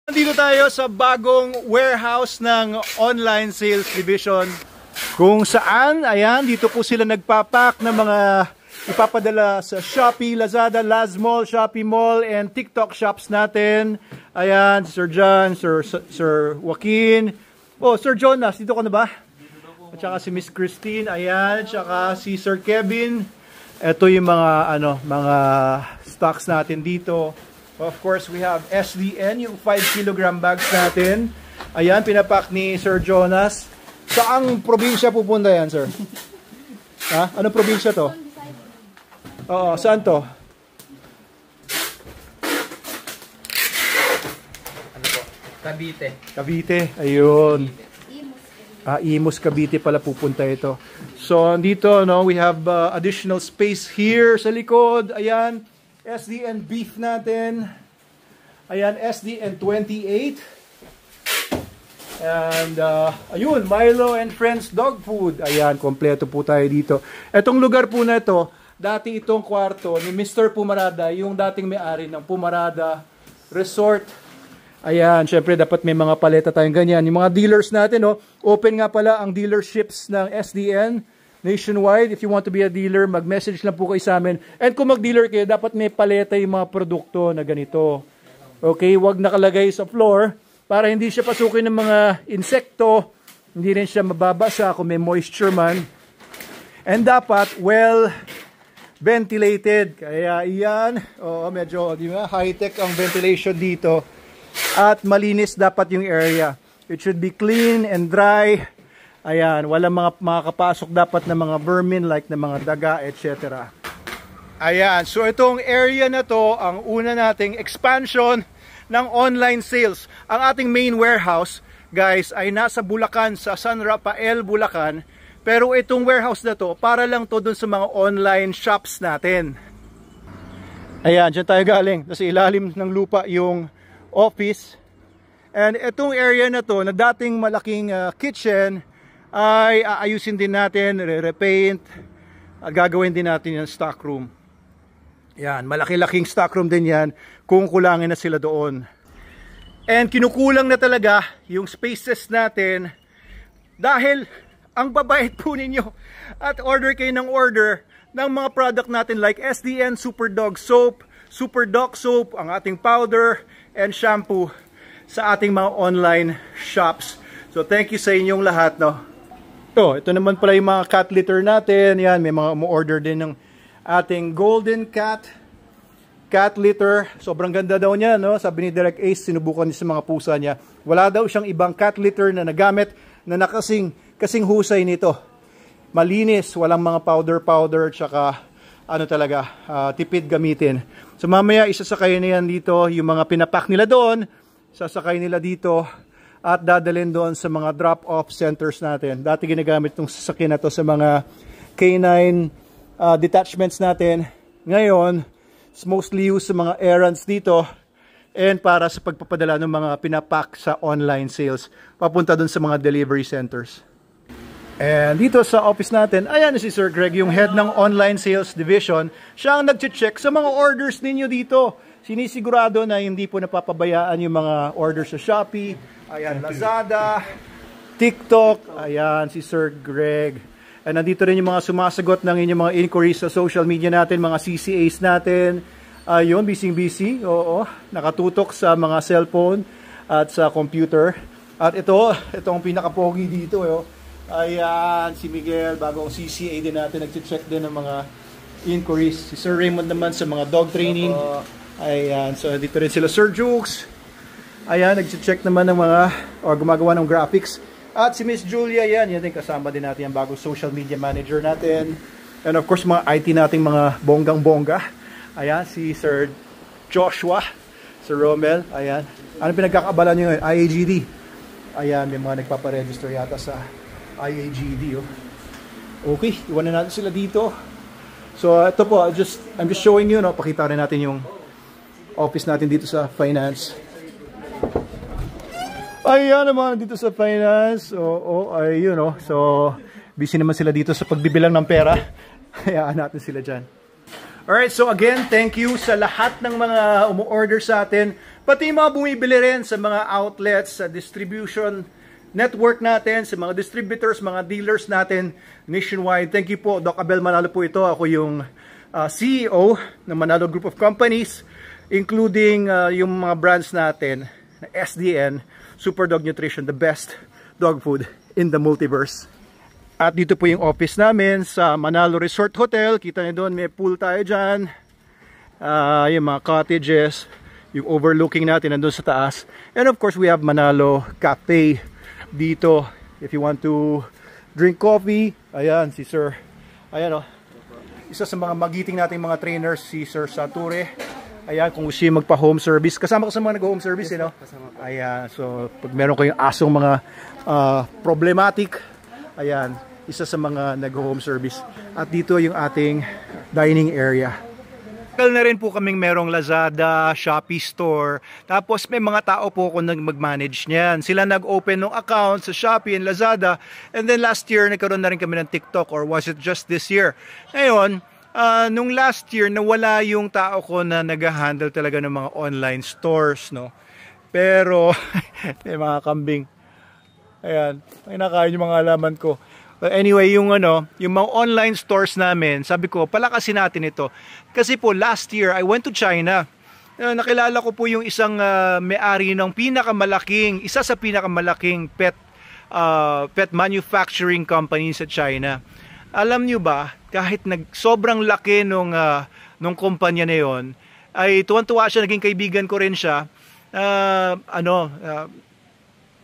Nandito tayo sa bagong warehouse ng online sales division kung saan, ayan, dito po sila nagpapak ng mga ipapadala sa Shopee, Lazada, Lazmall, Shopee Mall, and TikTok shops natin. Ayan, Sir John, Sir Joaquin, oh, Sir Jonas, dito ka na ba? At saka si Miss Christine, ayan, at saka si Sir Kevin. Ito yung mga, mga stocks natin dito. Of course, we have SDN, yung 5 kilogram bags natin. Ayan, pinapak ni Sir Jonas. Saang probinsya pupunta yan, sir? Ha? Anong probinsya to? Oo, saan to? Ano po? Cavite. Cavite, ayun. Imus, Cavite pala pupunta ito. So, dito, no, we have additional space here sa likod. Ayan. SDN beef natin. Ayan, SDN 28. And, ayun, Milo and Friends dog food. Ayan, kompleto po tayo dito. Etong lugar po na ito, dati itong kwarto ni Mr. Pumarada, yung dating may-ari ng Pumarada Resort. Ayan, syempre dapat may mga paleta tayong ganyan. Yung mga dealers natin, no, open nga pala ang dealerships ng SDN nationwide. If you want to be a dealer, mag-message lang po kayo sa amin. And kung mag-dealer kayo, dapat may paleta yung mga produkto na ganito. Okay, wag nakalagay sa floor para hindi siya pasukin ng mga insekto. Hindi rin siya mababasa kung may moisture man. And dapat well ventilated. Kaya iyan, medyo di ba, high-tech ang ventilation dito. At malinis dapat yung area. It should be clean and dry. Ayan, walang mga makakapasok dapat na mga vermin like na mga daga, etc. Ayan, so itong area na to, ang una nating expansion ng online sales. Ang ating main warehouse, guys, ay nasa Bulacan, sa San Rafael, Bulacan. Pero itong warehouse na to, para lang to dun sa mga online shops natin. Ayan, dyan tayo galing. Sa ilalim ng lupa yung office. And itong area na to, na dating malaking kitchen, ay aayusin din natin, re-repaint, at gagawin din natin yung stock room. Yan, malaki-laking stock room din yan kung kulangin na sila doon. And kinukulang na talaga yung spaces natin dahil ang babait po ninyo at order kayo ng order ng mga product natin like SDN Super Dog Soap, Super Dog Soap, ang ating powder and shampoo sa ating mga online shops. So thank you sa inyong lahat, no? Ito naman pala yung mga cat litter natin. Yan, may mga umu-order din ng ating golden cat litter. Sobrang ganda daw niya, no? Sabi ni Direct Ace, sinubukan niya sa mga pusa niya. Wala daw siyang ibang cat litter na nagamit na kasing husay nito. Malinis, walang mga powder, tsaka talaga, tipid gamitin. So mamaya isasakay na yan dito, yung mga pinapak nila doon, sasakay nila dito at dadalhin doon sa mga drop-off centers natin. Dati ginagamit itong sasakyan na to sa mga canine detachments natin. Ngayon, it's mostly used sa mga errands dito and para sa pagpapadala ng mga pinapak sa online sales. Papunta doon sa mga delivery centers. And dito sa office natin, ayan si Sir Greg, yung head ng online sales division. Siya ang nag-check sa mga orders ninyo dito. Sinisigurado na hindi po napapabayaan yung mga orders sa Shopee, ayan, Lazada, TikTok, ayan, si Sir Greg. And nandito rin yung mga sumasagot ng inyong mga inquiries sa social media natin, mga CCAs natin. Ayun, busy, oo, nakatutok sa mga cellphone at sa computer. At itong pinaka-pogi dito, ayan, si Miguel, bagong CCA din natin, nag-check din ng mga inquiries. Si Sir Raymond naman sa mga dog training. Ayan, so dito rin sila Sir Jukes. Ayan, nag-check naman ng mga, o gumagawa ng graphics. At si Miss Julia, yan din kasama din natin ang bagong social media manager natin. And of course, mga IT nating mga bonggang-bongga. Ayan, si Sir Joshua, Sir Romel, ayan. Ano pinagkakaabala nyo ngayon? IAGD. Ayan, may mga nagpaparegister yata sa IAGD. Okay, iwan na natin sila dito. So, ito po, I'm just showing you, no? Pakita rin natin yung office natin dito sa finance. Ayan naman dito sa finance. Ayun, no? So, busy naman sila dito sa pagbibilang ng pera. Hayaan natin sila dyan. Alright, so again, thank you sa lahat ng mga umu-order sa atin Pati yung mga bumibili rin sa mga outlets, sa distribution network natin, sa mga distributors, mga dealers natin nationwide. Thank you po, Doc Abel Manalo po ito. Ako yung CEO ng Manalo Group of Companies, including yung mga brands natin, SDN, Super Dog Nutrition, the best dog food in the multiverse. At dito po yung office namin sa Manalo Resort Hotel. Kita niyo doon, may pool tayo dyan. Yung mga cottages, yung overlooking natin nandun sa taas. And of course, we have Manalo Cafe dito. If you want to drink coffee, ayan, si Sir. Ayan o. Isa sa mga magiting nating mga trainers, si Sir Sature. Ayan, kung gusto yung magpa-home service. Kasama ko sa mga nag-home service, yes, ayan, so pag meron kayong asong mga problematic, ayan, isa sa mga nag-home service. At dito yung ating dining area. Na rin po kaming merong Lazada, Shopee store. Tapos may mga tao po kung mag-manage niyan. Sila nag-open ng account sa Shopee and Lazada. And then last year, nagkaroon na rin kami ng TikTok, or was it just this year? Ngayon, nung last year, nawala yung tao ko na nag-handle talaga ng mga online stores, no? Pero, may mga kambing. Ayan, may nakain yung mga alaman ko. But anyway, yung mga online stores namin, sabi ko, palakasin natin ito. Kasi po, last year, I went to China. Nakilala ko po yung isang may-ari ng isa sa pinakamalaking pet manufacturing company sa China. Alam nyo ba, kahit sobrang laki nung kumpanya na yon, ay tuwan-tuwa siya, naging kaibigan ko rin siya.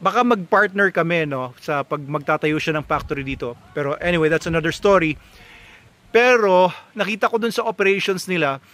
Baka mag-partner kami, no, sa pag magtatayo siya ng factory dito. Pero anyway, that's another story. Pero nakita ko dun sa operations nila,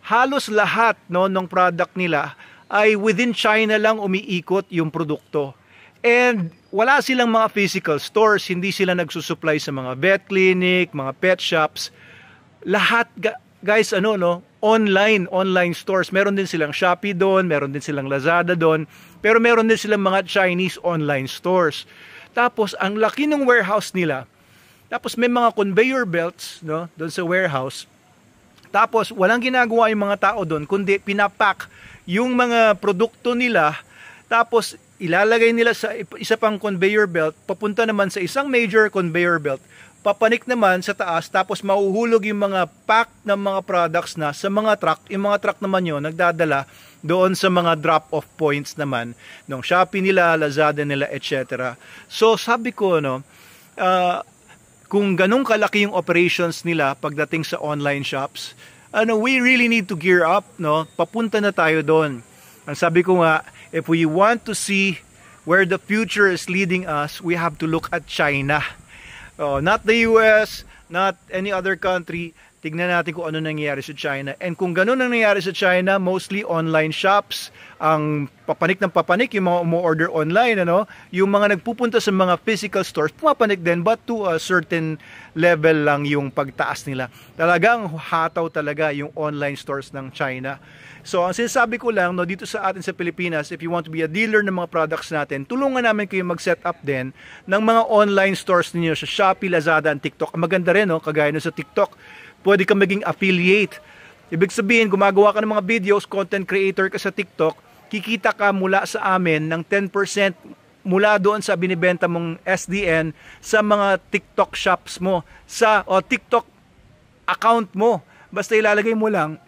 halos lahat, no, ng product nila ay within China lang umiikot yung produkto. And wala silang mga physical stores, hindi sila nagsusupply sa mga vet clinic, mga pet shops. Lahat, guys, online stores. Meron din silang Shopee doon, meron din silang Lazada doon, pero meron din silang mga Chinese online stores. Tapos ang laki ng warehouse nila. Tapos may mga conveyor belts, no, doon sa warehouse. Tapos walang ginagawa yung mga tao doon kundi pinapack yung mga produkto nila. Tapos ilalagay nila sa isa pang conveyor belt, papunta naman sa isang major conveyor belt, papanik naman sa taas, tapos mahuhulog yung mga pack ng mga products na sa mga truck. Yung mga truck naman yun, nagdadala doon sa mga drop-off points naman ng Shopee nila, Lazada nila, etc. So sabi ko, kung ganun kalaki yung operations nila pagdating sa online shops, we really need to gear up, no? Papunta na tayo doon. Ang sabi ko nga, if we want to see where the future is leading us, we have to look at China. Not the US, not any other country. Tignan natin kung ano nangyayari sa China. And kung ganun ang nangyayari sa China, mostly online shops, ang papanik ng papanik, yung mga umu-order online, yung mga nagpupunta sa mga physical stores, pumapanik din, but to a certain level lang yung pagtaas nila. Talagang hataw talaga yung online stores ng China. So, ang sinasabi ko lang, dito sa atin sa Pilipinas, if you want to be a dealer ng mga products natin, tulungan namin kayo mag-set up din ng mga online stores ninyo sa Shopee, Lazada, and TikTok. Ang maganda rin, kagaya sa TikTok, pwede ka maging affiliate. Ibig sabihin, gumagawa ka ng mga videos, content creator ka sa TikTok, kikita ka mula sa amin ng 10% mula doon sa binibenta mong SDN sa mga TikTok shops mo, o TikTok account mo. Basta ilalagay mo lang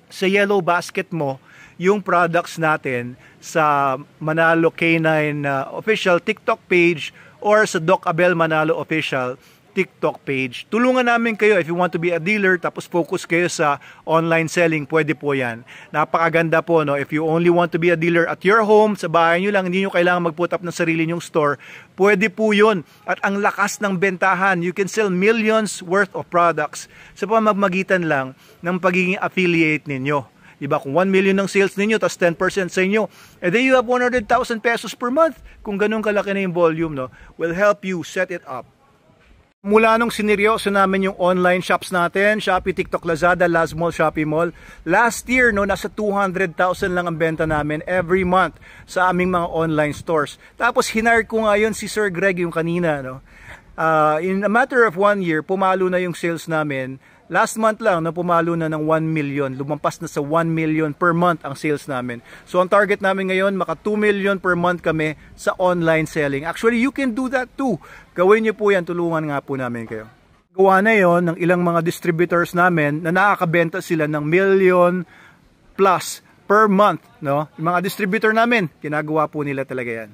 sa yellow basket mo yung products natin sa Manalo K9 official TikTok page or sa Doc Abel Manalo official TikTok page. Tulungan namin kayo if you want to be a dealer tapos focus kayo sa online selling, pwede po yan. Napakaganda po, if you only want to be a dealer at your home, sa bahay nyo lang, hindi nyo kailangan mag-put up ng sarili nyong store, pwede po yun. At ang lakas ng bentahan, you can sell millions worth of products sa pamamagitan lang ng pagiging affiliate ninyo. Diba? Kung 1 million ng sales ninyo, tas 10% sa inyo, and then you have 100,000 pesos per month. Kung ganun kalaki na yung volume, will help you set it up. Mula nung sineryoso namin yung online shops natin, Shopee, TikTok, Lazada, Lazmall, Shopee Mall, last year, nasa 200,000 lang ang benta namin every month sa aming mga online stores. Tapos hinire ko nga yun si Sir Greg yung kanina. In a matter of 1 year, pumalo na yung sales namin Last month lang, pumalo na ng 1 million. Lumampas na sa 1 million per month ang sales namin. So ang target namin ngayon, maka 2 million per month kami sa online selling. Actually, you can do that too. Gawin niyo po yan, tulungan nga po namin kayo. Gawa na yon ng ilang mga distributors namin na nakakabenta sila ng million plus per month. No? Yung mga distributor namin, ginagawa po nila talaga yan.